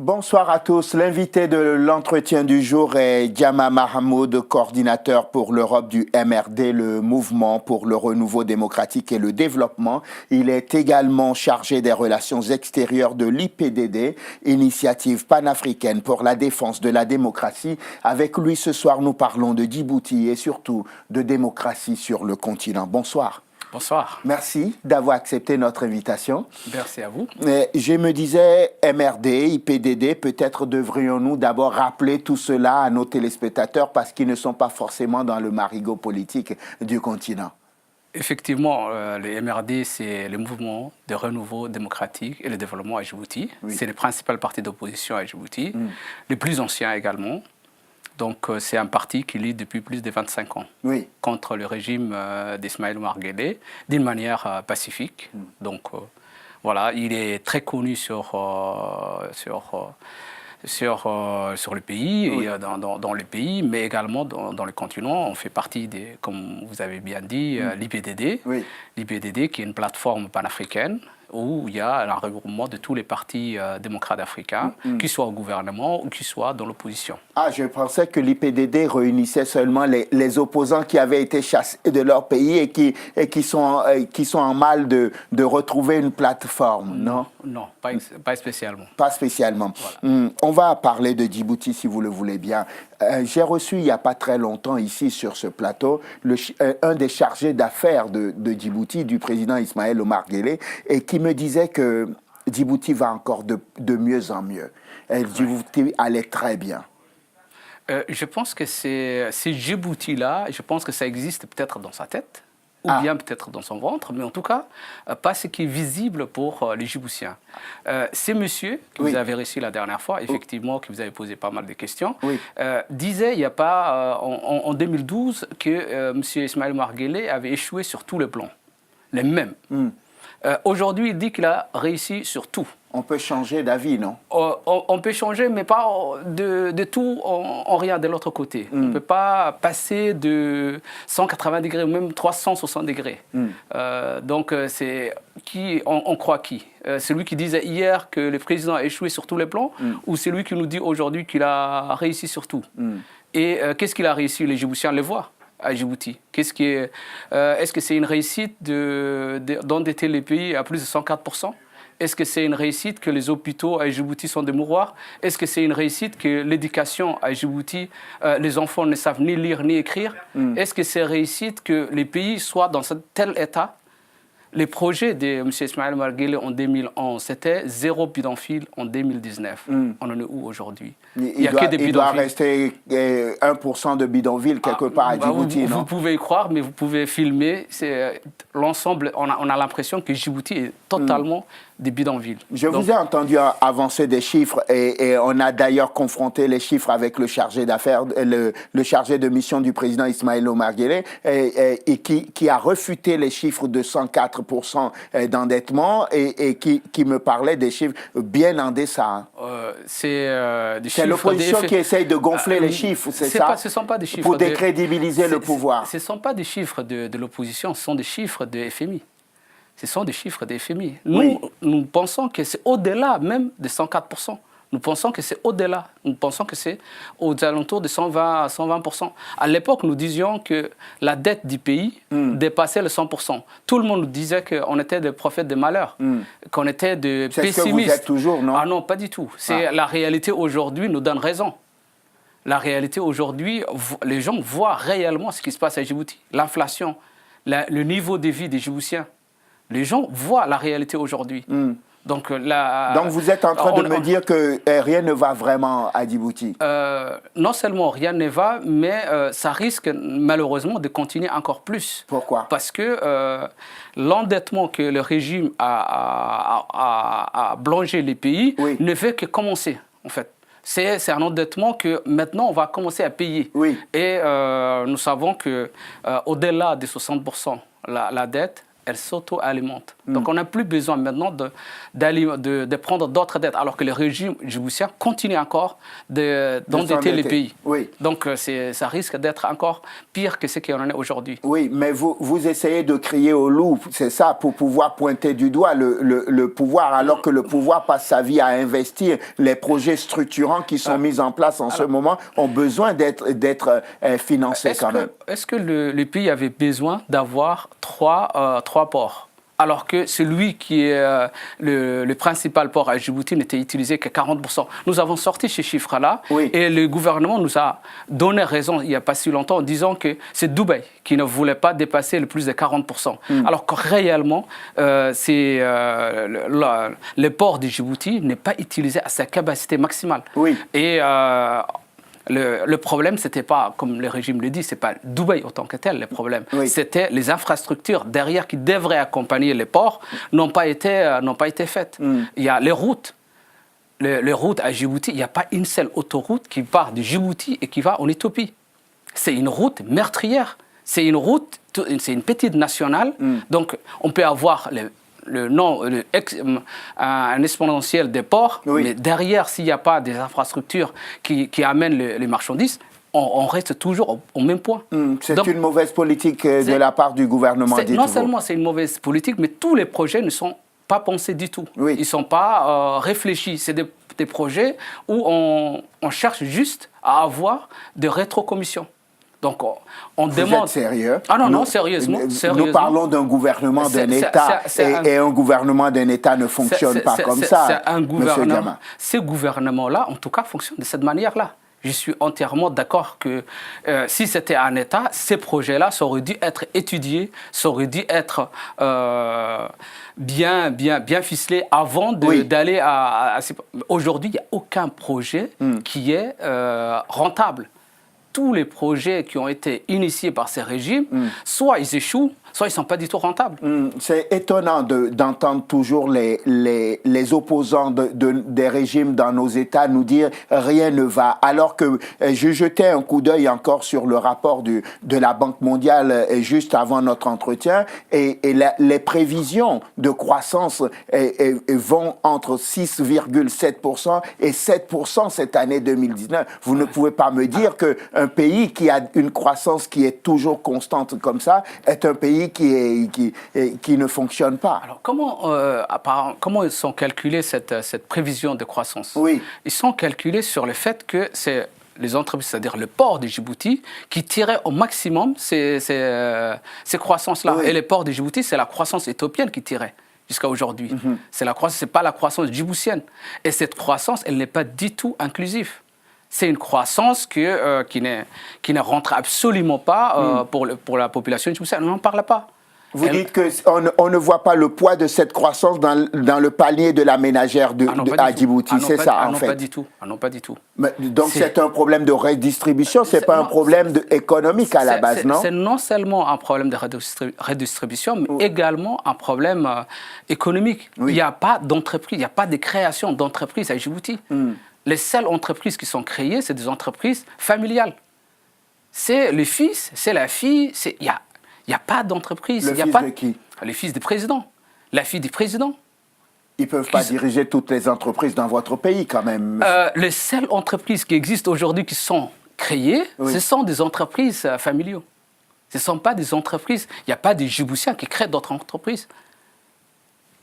Bonsoir à tous. L'invité de l'entretien du jour est Diama Mahmoud, coordinateur pour l'Europe du MRD, le Mouvement pour le renouveau démocratique et le développement. Il est également chargé des relations extérieures de l'IPDD, Initiative panafricaine pour la défense de la démocratie. Avec lui ce soir, nous parlons de Djibouti et surtout de démocratie sur le continent. Bonsoir. Bonsoir. Merci d'avoir accepté notre invitation. Merci à vous. Je me disais, MRD, IPDD, peut-être devrions-nous d'abord rappeler tout cela à nos téléspectateurs parce qu'ils ne sont pas forcément dans le marigot politique du continent. Effectivement, le MRD, c'est le mouvement de renouveau démocratique et le développement à Djibouti. Oui. C'est le principal parti d'opposition à Djibouti, le plus ancien également. Donc, c'est un parti qui lutte depuis plus de 25 ans contre le régime d'Ismaël Omar Guelleh d'une manière pacifique. Donc, voilà, il est très connu sur le pays, et dans le pays, mais également dans le continent. On fait partie, comme vous avez bien dit, l'IPDD. L'IPDD qui est une plateforme panafricaine où il y a un regroupement de tous les partis démocrates africains, qu'ils soient au gouvernement ou qu'ils soient dans l'opposition. Ah, je pensais que l'IPDD réunissait seulement les opposants qui avaient été chassés de leur pays et qui sont en mal de retrouver une plateforme, non? Non, pas spécialement. Pas spécialement. Voilà. On va parler de Djibouti si vous le voulez bien. J'ai reçu il n'y a pas très longtemps ici sur ce plateau un des chargés d'affaires de Djibouti, du président Ismaël Omar Guelleh, et qui me disait que Djibouti va encore de mieux en mieux. Et Djibouti allait très bien. Je pense que ces Djibouti-là, je pense que ça existe peut-être dans sa tête, ou bien peut-être dans son ventre, mais en tout cas, pas ce qui est visible pour les Djiboutiens. Ces messieurs que vous avez reçus la dernière fois, effectivement, qui vous avez posé pas mal de questions, disait il n'y a pas, en 2012, que M. Ismaël Omar Guelleh avait échoué sur tous les plans, les mêmes. Aujourd'hui, il dit qu'il a réussi sur tout. On peut changer d'avis, non? On peut changer, mais pas de tout en rien de l'autre côté. On ne peut pas passer de 180 degrés, même 360 degrés. Donc, on croit qui? Celui qui disait hier que le président a échoué sur tous les plans, ou celui qui nous dit aujourd'hui qu'il a réussi sur tout? Et qu'est-ce qu'il a réussi? Les Djiboutiens le voient à Djibouti. Est-ce que c'est une réussite d'endetter les pays à plus de 104%? Est-ce que c'est une réussite que les hôpitaux à Djibouti sont des mouroirs? Est-ce que c'est une réussite que l'éducation à Djibouti, les enfants ne savent ni lire ni écrire? Est-ce que c'est une réussite que les pays soient dans tel état? Les projets de M. Ismaël Omar Guelleh en 2011, c'était 0 bidonville en 2019. On en est où aujourd'hui? Il doit rester 1% de bidonville quelque part à Djibouti, non? Vous pouvez y croire, mais vous pouvez filmer. L'ensemble, on a l'impression que Djibouti est totalement des bidonvilles. Je vous ai entendu avancer des chiffres et on a d'ailleurs confronté les chiffres avec le chargé d'affaires, le chargé de mission du président Ismaël Omar Guelleh et qui a refuté les chiffres de 104% d'endettement et qui me parlait des chiffres bien en deçà. C'est l'opposition qui essaye de gonfler les chiffres, c'est ça? Ce ne sont pas des chiffres pour décrédibiliser le pouvoir. Ce ne sont pas des chiffres de l'opposition, ce sont des chiffres de FMI. Ce sont des chiffres de FMI. Nous pensons que c'est au-delà même de 104%. Nous pensons que c'est au-delà. Nous pensons que c'est aux alentours de 120%. À l'époque, nous disions que la dette du pays dépassait le 100%. Tout le monde nous disait qu'on était des prophètes de malheur, qu'on était des pessimistes. C'est ce que vous êtes toujours, non? Ah non, pas du tout. La réalité aujourd'hui nous donne raison. La réalité aujourd'hui, les gens voient réellement ce qui se passe à Djibouti. L'inflation, le niveau de vie des Djiboutiens. Les gens voient la réalité aujourd'hui. Donc vous êtes en train de me dire que rien ne va vraiment à Djibouti? Non seulement rien ne va, mais ça risque malheureusement de continuer encore plus. Pourquoi? Parce que l'endettement que le régime a blangé les pays ne fait que commencer, en fait. C'est un endettement que maintenant on va commencer à payer. Et nous savons qu'au-delà de 60%, la dette elle s'auto-alimente. Donc on n'a plus besoin maintenant de prendre d'autres dettes, alors que le régime djiboutien continue encore d'endetter les pays. Oui. Donc ça risque d'être encore pire que ce qu'il en est aujourd'hui. Oui, mais vous essayez de crier au loup, c'est ça, pour pouvoir pointer du doigt le pouvoir, alors que le pouvoir passe sa vie à investir. Les projets structurants qui sont mis en place en ce moment ont besoin d'être financés quand même. Est-ce que le pays avait besoin d'avoir trois ports, alors que celui qui est le principal port à Djibouti n'était utilisé que 40%. Nous avons sorti ces chiffres-là et le gouvernement nous a donné raison il n'y a pas si longtemps en disant que c'est Dubaï qui ne voulait pas dépasser le plus de 40%. Alors que réellement, le port de Djibouti n'est pas utilisé à sa capacité maximale. Et le problème, ce n'était pas, comme le régime le dit, ce n'est pas Dubaï autant que tel le problème. C'était les infrastructures derrière qui devraient accompagner les ports n'ont pas été faites. Il y a les routes. Les routes à Djibouti, il n'y a pas une seule autoroute qui part de Djibouti et qui va en Éthiopie. C'est une route meurtrière. C'est une petite nationale. Donc, on peut avoir un exponentiel des ports, mais derrière, s'il n'y a pas des infrastructures qui amènent les marchandises, on reste toujours au même point. C'est une mauvaise politique de la part du gouvernement. Non seulement c'est une mauvaise politique, mais tous les projets ne sont pas pensés du tout. Ils ne sont pas réfléchis. C'est des projets où on cherche juste à avoir des rétrocommissions. Donc, on demande... Vous êtes sérieux? Ah non, sérieusement. Nous parlons d'un gouvernement d'un État, et un gouvernement d'un État ne fonctionne pas comme ça, Monsieur Diama. Ce gouvernement-là, en tout cas, fonctionne de cette manière-là. Je suis entièrement d'accord que si c'était un État, ces projets-là, ça aurait dû être étudiés, ça aurait dû être bien ficelé avant d'aller à... Aujourd'hui, il n'y a aucun projet qui est rentable. Tous les projets qui ont été initiés par ces régimes, soit ils échouent, soit ils ne sont pas du tout rentables. C'est étonnant d'entendre toujours les opposants des régimes dans nos États nous dire rien ne va. Alors que je jetais un coup d'œil encore sur le rapport de la Banque mondiale juste avant notre entretien et les prévisions de croissance vont entre 6,7% et 7% cette année 2019. Vous ne pouvez pas me dire qu'un pays qui a une croissance qui est toujours constante comme ça est un pays qui ne fonctionne pas. Alors, comment ils sont calculés cette prévision de croissance? Ils sont calculés sur le fait que c'est les entreprises, c'est-à-dire le port de Djibouti, qui tiraient au maximum ces croissances-là. Et le port de Djibouti, c'est la croissance éthiopienne qui tirait jusqu'à aujourd'hui. C'est pas la croissance djiboutienne. Et cette croissance, elle n'est pas du tout inclusive. C'est une croissance qui ne rentre absolument pas pour la population djiboutienne. On n'en parle pas. Vous dites qu'on ne voit pas le poids de cette croissance dans le panier de la ménagère à Djibouti, c'est ça en fait? Non, pas du tout. Donc c'est un problème de redistribution, c'est pas un problème économique à la base, non? C'est non seulement un problème de redistribution, mais également un problème économique. Il n'y a pas d'entreprise, il n'y a pas de création d'entreprises à Djibouti. Les seules entreprises qui sont créées, c'est des entreprises familiales. C'est le fils, c'est la fille, il n'y a pas d'entreprise. Le fils de qui? Le fils du président, la fille du président. Ils ne peuvent pas diriger toutes les entreprises dans votre pays quand même. Les seules entreprises qui existent aujourd'hui qui sont créées, ce sont des entreprises familiales. Ce ne sont pas des entreprises, il n'y a pas des Djiboutiens qui créent d'autres entreprises.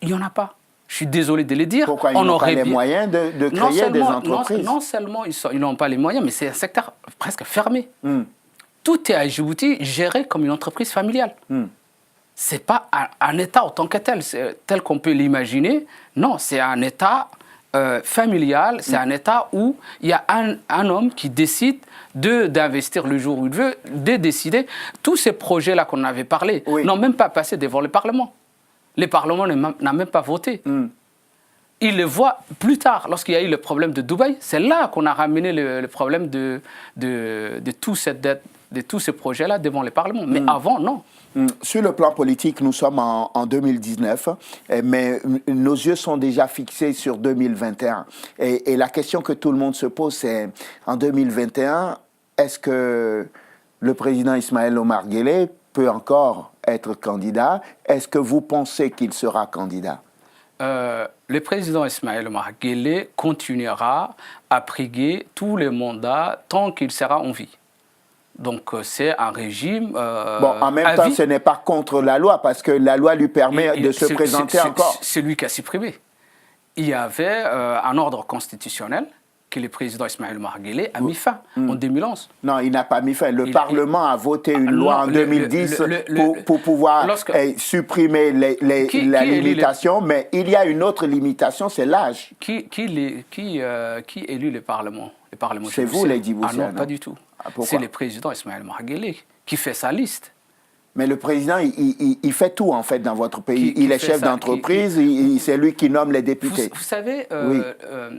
Il n'y en a pas. Je suis désolé de le dire. Pourquoi ils n'ont pas les moyens de créer des entreprises? Non seulement ils n'ont pas les moyens, mais c'est un secteur presque fermé. Tout est à Djibouti géré comme une entreprise familiale. Ce n'est pas un État en tant que tel qu'on peut l'imaginer. Non, c'est un État familial, c'est un État où il y a un homme qui décide d'investir le jour où il veut, de décider. Tous ces projets-là qu'on avait parlé n'ont même pas passé devant le Parlement. Le Parlement n'a même pas voté. Il le voit plus tard, lorsqu'il y a eu le problème de Dubaï. C'est là qu'on a ramené le problème de toute cette dette, de tous ces projets-là devant le Parlement. Mais avant, non. Sur le plan politique, nous sommes en 2019, mais nos yeux sont déjà fixés sur 2021. Et la question que tout le monde se pose, c'est en 2021, est-ce que le président Ismaël Omar Guelleh peut encore être candidat. Est-ce que vous pensez qu'il sera candidat? Le président Ismaël Omar Guelleh continuera à briguer tous les mandats tant qu'il sera en vie. Donc c'est un régime bon, en même temps, ce n'est pas contre la loi, parce que la loi lui permet de se présenter encore. C'est lui qui a supprimé. Il y avait un ordre constitutionnel que le président Ismaël Omar Guelleh a mis fin en 2011. Non, il n'a pas mis fin. Le Parlement a voté une loi en 2010 pour pouvoir supprimer la limitation, mais il y a une autre limitation, c'est l'âge. Qui élit le Parlement? Le Parlement, c'est vous, Lady Boussiana? Ah non, pas du tout. C'est le président Ismaël Omar Guelleh qui fait sa liste. Mais le président, il fait tout, en fait, dans votre pays. Il est chef d'entreprise, c'est lui qui nomme les députés. Vous savez,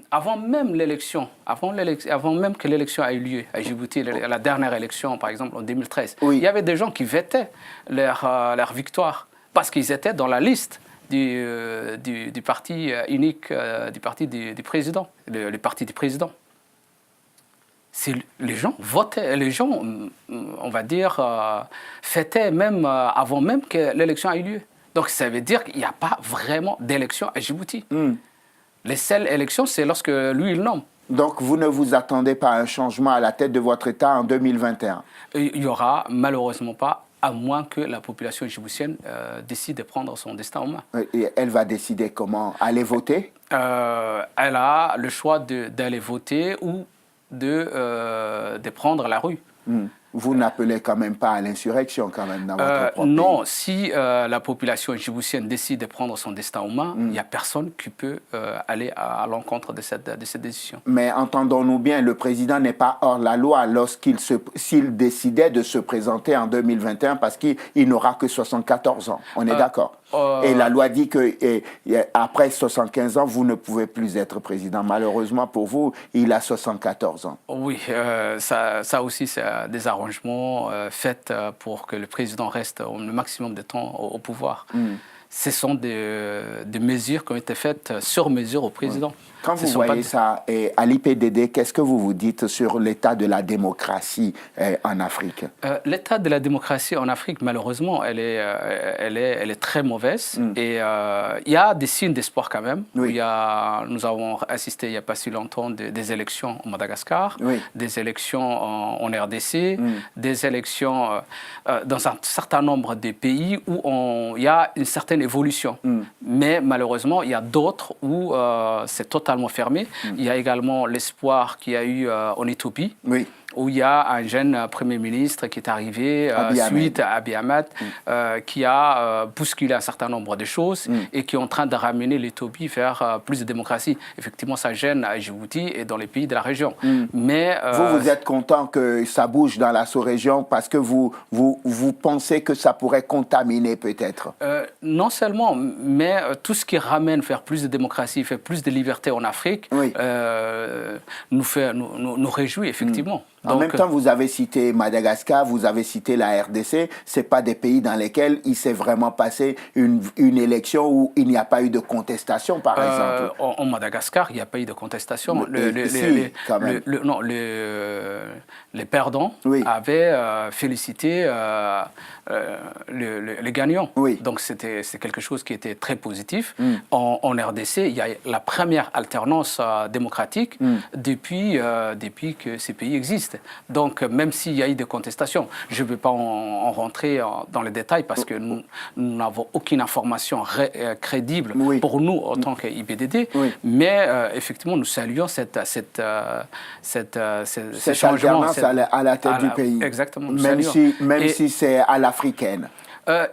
avant même l'élection, avant même que l'élection ait eu lieu à Djibouti, la dernière élection, par exemple, en 2013, il y avait des gens qui votaient leur victoire parce qu'ils étaient dans la liste du parti unique, du parti du président, le parti du président. Les gens votaient, les gens, on va dire, fêtaient même avant même que l'élection ait eu lieu. Donc ça veut dire qu'il n'y a pas vraiment d'élection à Djibouti. Les seules élections, c'est lorsque lui, il nomme. Donc vous ne vous attendez pas à un changement à la tête de votre État en 2021? Il n'y aura malheureusement pas, à moins que la population djiboutienne décide de prendre son destin en main. Et elle va décider comment? Aller voter? Elle a le choix d'aller voter ou de prendre la rue. Vous n'appelez quand même pas à l'insurrection quand même dans votre propre non, pays. si la population djiboutienne décide de prendre son destin en main, il n'y a personne qui peut aller à l'encontre de cette décision. Mais entendons-nous bien, le président n'est pas hors la loi s'il décidait de se présenter en 2021 parce qu'il n'aura que 74 ans. On est d'accord? Et la loi dit qu'après 75 ans, vous ne pouvez plus être président. Malheureusement pour vous, il a 74 ans. Oui, ça aussi, c'est des arrangements faits pour que le président reste le maximum de temps au pouvoir. Ce sont des mesures qui ont été faites sur mesure au président. Quand vous voyez ça à l'IPDD, qu'est-ce que vous vous dites sur l'état de la démocratie en Afrique? L'état de la démocratie en Afrique, malheureusement, elle est très mauvaise. Et il y a des signes d'espoir quand même. Nous avons assisté il n'y a pas si longtemps des élections au Madagascar, des élections en RDC, des élections dans un certain nombre de pays où il y a une certaine évolution. Mais malheureusement, il y a d'autres où c'est totalement fermé. Il y a également l'espoir qu'il y a eu en Éthiopie, où il y a un jeune Premier ministre qui est arrivé suite à Abiy Ahmed, qui a bousculé un certain nombre de choses et qui est en train de ramener l'Éthiopie vers plus de démocratie. Effectivement, ça gêne à Djibouti et dans les pays de la région. Mais vous êtes content que ça bouge dans la sous-région parce que vous pensez que ça pourrait contaminer peut-être? Non seulement, mais tout ce qui ramène vers plus de démocratie, vers plus de liberté en Afrique, nous réjouit effectivement. En même temps, vous avez cité Madagascar, vous avez cité la RDC. Ce pas des pays dans lesquels il s'est vraiment passé une élection où il n'y a pas eu de contestation, par exemple. En Madagascar, il n'y a pas eu de contestation. Les perdants avaient félicité les gagnants. Donc c'était quelque chose qui était très positif. En RDC, il y a la première alternance démocratique depuis que ces pays existent. Donc, même s'il y a eu des contestations, je ne vais pas en rentrer dans les détails parce que nous n'avons aucune information crédible pour nous en tant qu'IPDD. Mais effectivement, nous saluons cette changement à la tête du pays. Exactement. Même si c'est à l'africaine.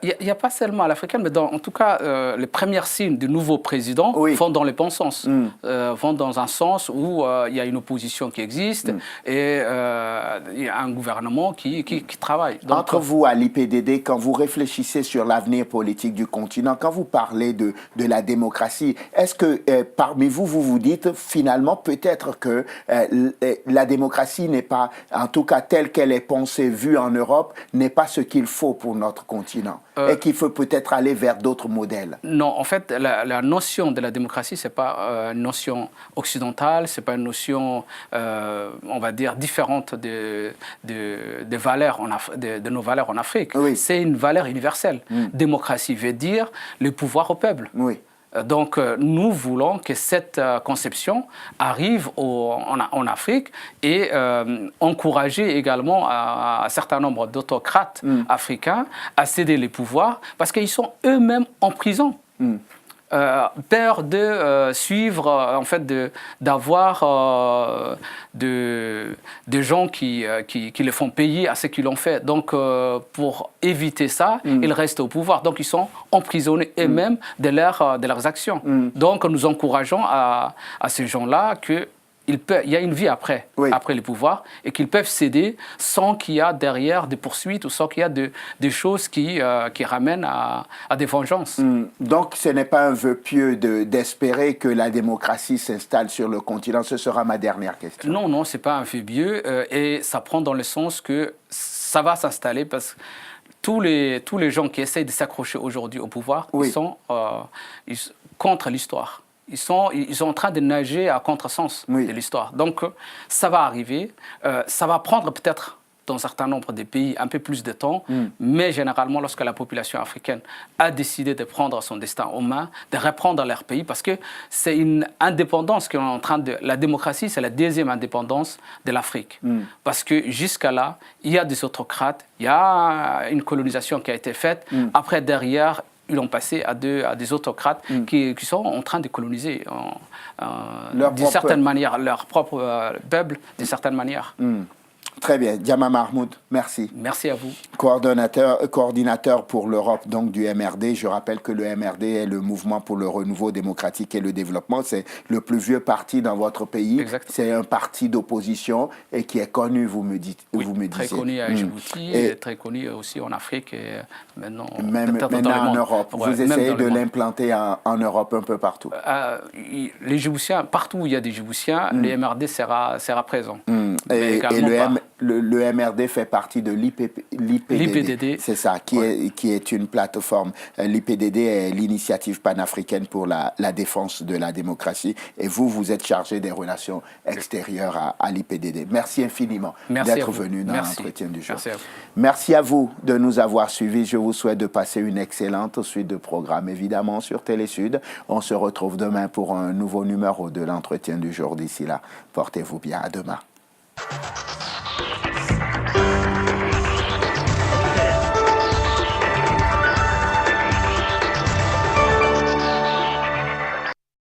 Il n'y a pas seulement à l'africaine, mais en tout cas, les premiers signes du nouveau président vont dans les bons sens, vont dans un sens où il y a une opposition qui existe et il y a un gouvernement qui travaille. Donc, entre vous, à l'IPDD, quand vous réfléchissez sur l'avenir politique du continent, quand vous parlez de la démocratie, est-ce que parmi vous, vous vous dites finalement peut-être que la démocratie n'est pas, en tout cas telle qu'elle est pensée, vue en Europe, n'est pas ce qu'il faut pour notre continent? maintenant et qu'il faut peut-être aller vers d'autres modèles? Non, en fait, la notion de la démocratie, ce n'est pas une notion occidentale, ce n'est pas une notion, on va dire, différente de valeurs de nos valeurs en Afrique. Oui. C'est une valeur universelle. Démocratie veut dire le pouvoir au peuple. Oui. Donc, nous voulons que cette conception arrive en Afrique et encourager également un certain nombre d'autocrates africains à céder les pouvoirs parce qu'ils sont eux-mêmes en prison. Peur de suivre, en fait, d'avoir des gens qui les font payer à ce qu'ils l'ont fait. Donc, pour éviter ça, ils restent au pouvoir. Donc, ils sont emprisonnés eux-mêmes de leurs actions. Donc, nous encourageons à ces gens-là que il y a une vie après le pouvoir et qu'ils peuvent céder sans qu'il y ait derrière des poursuites ou sans qu'il y ait des choses qui ramènent à des vengeances. Donc ce n'est pas un vœu pieux d'espérer que la démocratie s'installe sur le continent. Ce sera ma dernière question. Non, non, ce n'est pas un vœu pieux et ça prend dans le sens que ça va s'installer parce que tous les gens qui essayent de s'accrocher aujourd'hui au pouvoir, ils sont contre l'histoire. Ils sont en train de nager à contresens de l'histoire. Donc, ça va arriver. Ça va prendre peut-être, dans un certain nombre de pays, un peu plus de temps. Mais généralement, lorsque la population africaine a décidé de prendre son destin en main, de reprendre leur pays, parce que c'est une indépendance qu'on est en train de... La démocratie, c'est la deuxième indépendance de l'Afrique. Parce que jusqu'à là, il y a des autocrates, il y a une colonisation qui a été faite. Après, derrière... ils ont passé à des autocrates qui sont en train de coloniser d'une certaine manière leur propre peuple, d'une certaine manière. Très bien. Diama Mahmoud, merci. Merci à vous. Coordinateur pour l'Europe donc du MRD. Je rappelle que le MRD est le mouvement pour le renouveau démocratique et le développement. C'est le plus vieux parti dans votre pays. C'est un parti d'opposition et qui est connu, vous me dites. Très connu à Djibouti et très connu aussi en Afrique et maintenant en Europe. Vous essayez de l'implanter en Europe un peu partout. Les Djiboutiens, partout où il y a des Djiboutiens, le MRD sera présent. Et le MRD fait partie de l'IPDD, c'est ça, qui est une plateforme. L'IPDD est l'initiative panafricaine pour la défense de la démocratie. Et vous êtes chargé des relations extérieures à l'IPDD. Merci infiniment d'être venu dans l'entretien du jour. Merci à vous de nous avoir suivis. Je vous souhaite de passer une excellente suite de programmes, évidemment, sur Télésud. On se retrouve demain pour un nouveau numéro de l'entretien du jour. D'ici là, portez-vous bien. À demain.